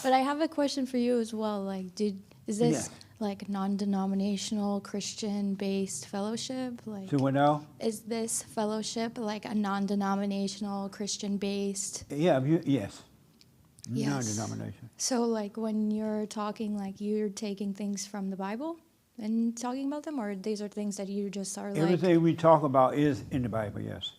But I have a question for you as well. Like, is this Yes. like non-denominational Christian-based fellowship? Like, So what now? is this fellowship like a non-denominational Christian-based? Yeah, yes. Yes. Non-denomination. So, like, when you're talking, like, you're taking things from the Bible and talking about them, or these are things that you just are like, Everything we talk about is in the Bible, yes.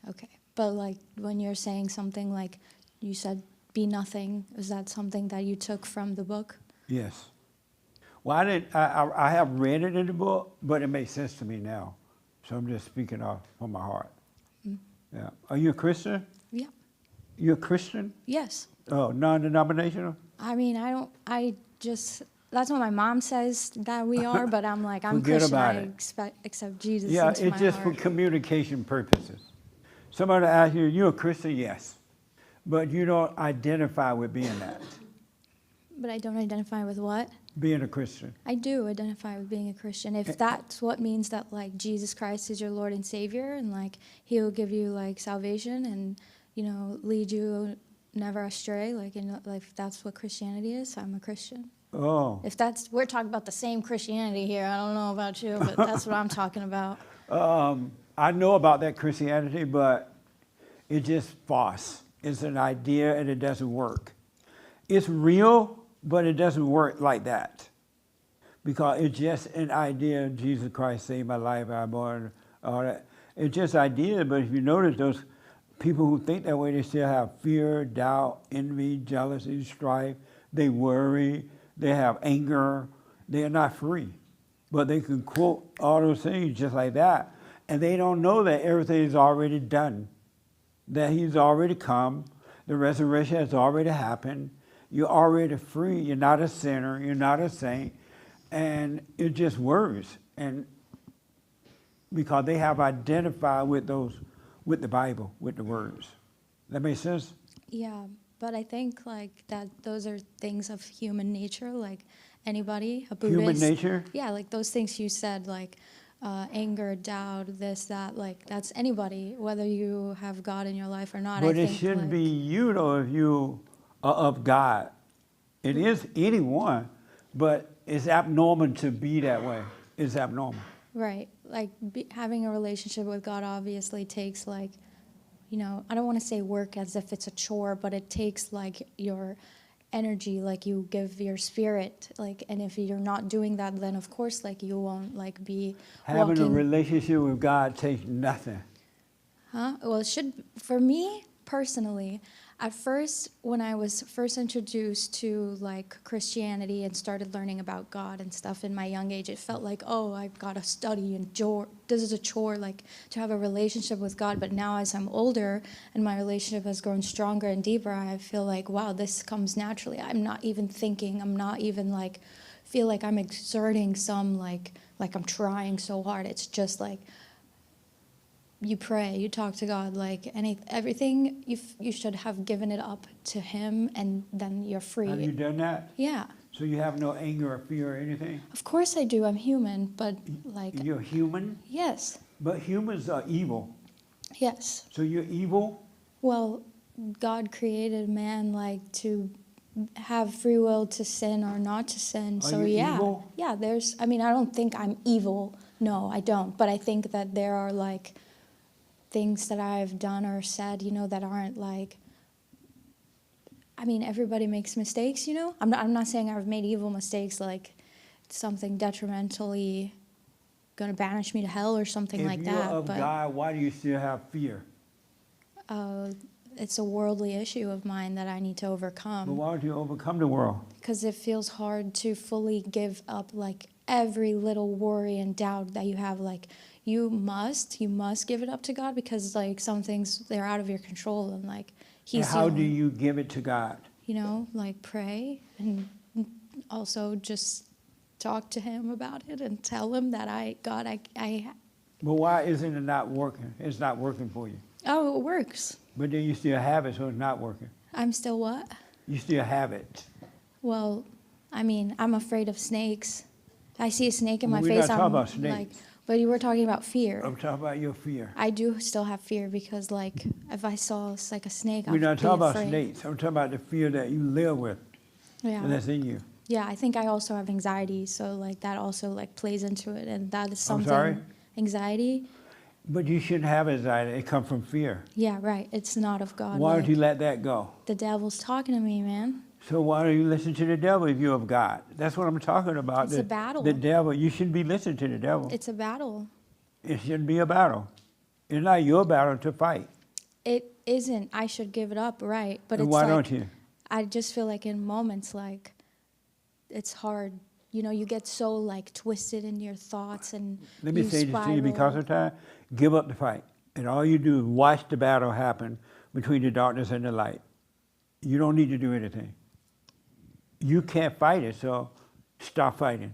okay. But, like, when you're saying something like you said, be nothing, is that something that you took from the book? Yes. Well, I have read it in the book, but it makes sense to me now. So I'm just speaking off from my heart. Mm. Yeah. Are you a Christian? Yeah. You're a Christian? Yes. Oh, non-denominational? I mean, that's what my mom says that we are, but I'm like, I'm Forget Christian. about I it. accept Jesus Yeah, into it's my just for heart. communication purposes. Somebody asks you, you're a Christian? Yes. But you don't identify with being that, But I don't identify with what? being a Christian. I do identify with being a Christian. If that's what means that like Jesus Christ is your Lord and Savior, and like He will give you like salvation and lead you never astray, like if that's what Christianity is, I'm a Christian. Oh. If we're talking about the same Christianity here. I don't know about you, but that's what I'm talking about. I know about that Christianity, but it's just false. It's an idea and it doesn't work. It's real, but it doesn't work like that. Because it's just an idea, Jesus Christ saved my life, I'm born, all that. It's just idea, but if you notice those people who think that way, they still have fear, doubt, envy, jealousy, strife. They worry, they have anger. They are not free. But they can quote all those things just like that. And they don't know that everything is already done, that He's already come, the resurrection has already happened, you're already free, you're not a sinner, you're not a saint, and it just worries. And because they have identified with the Bible, with the words. That makes sense? Yeah, but I think like that those are things of human nature, like anybody, a Buddhist. Human nature? Yeah, like those things you said, like anger, doubt, this, that, like that's anybody, whether you have God in your life or not. But I it think, shouldn't like, be you, though, if you are of God. It is anyone, but it's abnormal to be that way. It's abnormal. right. Like having a relationship with God obviously takes like, I don't want to say work as if it's a chore, but it takes like your energy, like you give your spirit, like, and if you're not doing that, then of course like you won't like be Having a walking. relationship with God takes nothing. Well, it should, for me personally, at first, when I was first introduced to like Christianity and started learning about God and stuff in my young age, it felt like, oh, I've got to study and this is a chore, like to have a relationship with God. But now as I'm older and my relationship has grown stronger and deeper, I feel like, wow, this comes naturally. I'm not even thinking, I'm not even like, feel like I'm exerting some like I'm trying so hard. It's just like, you pray, you talk to God, like everything you should have given it up to Him, and then you're free. Have you done that? Yeah. So you have no anger or fear or anything? Of course I do. I'm human, but like. You're human? Yes. But humans are evil. Yes. So you're evil? Well, God created man like to have free will to sin or not to sin. Are So you yeah. evil? Yeah, I don't think I'm evil. No, I don't. But I think that there are like things that I've done or said, that aren't like, everybody makes mistakes, I'm not saying I've made evil mistakes, like something detrimentally going to banish me to hell or something like that. If you're of But God, why do you still have fear? it's a worldly issue of mine that I need to But overcome. why don't you overcome the world? Because it feels hard to fully give up like every little worry and doubt that you have. Like you must give it up to God, because like some things, they're out of your control, and like And He's how the do only, you give it to God? like pray, and also just talk to Him about it and tell Him that I But why isn't it not working? It's not working for you. oh, it works. But then you still have it, so it's not working. I'm still what? You still have it. Well, I'm afraid of snakes. I see a snake in my We're face. not talking I'm about like, snakes. But you were talking about fear. I'm talking about your fear. I do still have fear because, like, if I saw like a snake, We're I'd not be talking about afraid. snakes. I'm talking about the fear that you live with, and Yeah, that's in you. yeah. I think I also have anxiety, so like that also like plays into it, and that is I'm something. sorry? Anxiety. But you shouldn't have anxiety. It comes from fear. Yeah, right. It's not of God. Why don't like, you let that go? the devil's talking to me, man. So why don't you listen to the devil if you're of God? That's what I'm talking about. It's a battle. The devil. You shouldn't be listening to the devil. It's a battle. It shouldn't be a battle. It's not your battle to fight. It isn't. I should give it up, right? But And it's why like, don't you? I just feel like in moments like it's hard. You know, you get so like twisted in your thoughts and Let me you say this to you because spiral. of time. Give up the fight. And all you do is watch the battle happen between the darkness and the light. You don't need to do anything. You can't fight it, so stop fighting.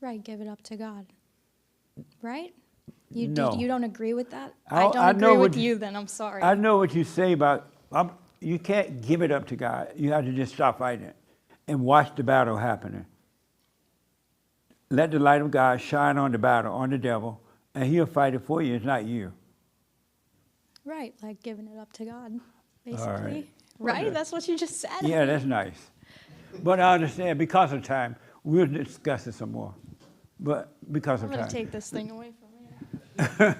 Right, give it up to God. Right? You No. you don't agree with that? I- I don't I know agree what with you- you then, I'm sorry. I know what you say about, you can't give it up to God. You have to just stop fighting it and watch the battle happening. Let the light of God shine on the battle, on the devil, and he'll fight it for you. It's not you. Right, like giving it up to God, basically. Well, Right? That's what you just said. Yeah, that's nice. But I understand, because of time, we'll discuss it some more. But because I'm of going time. to take this thing away from you.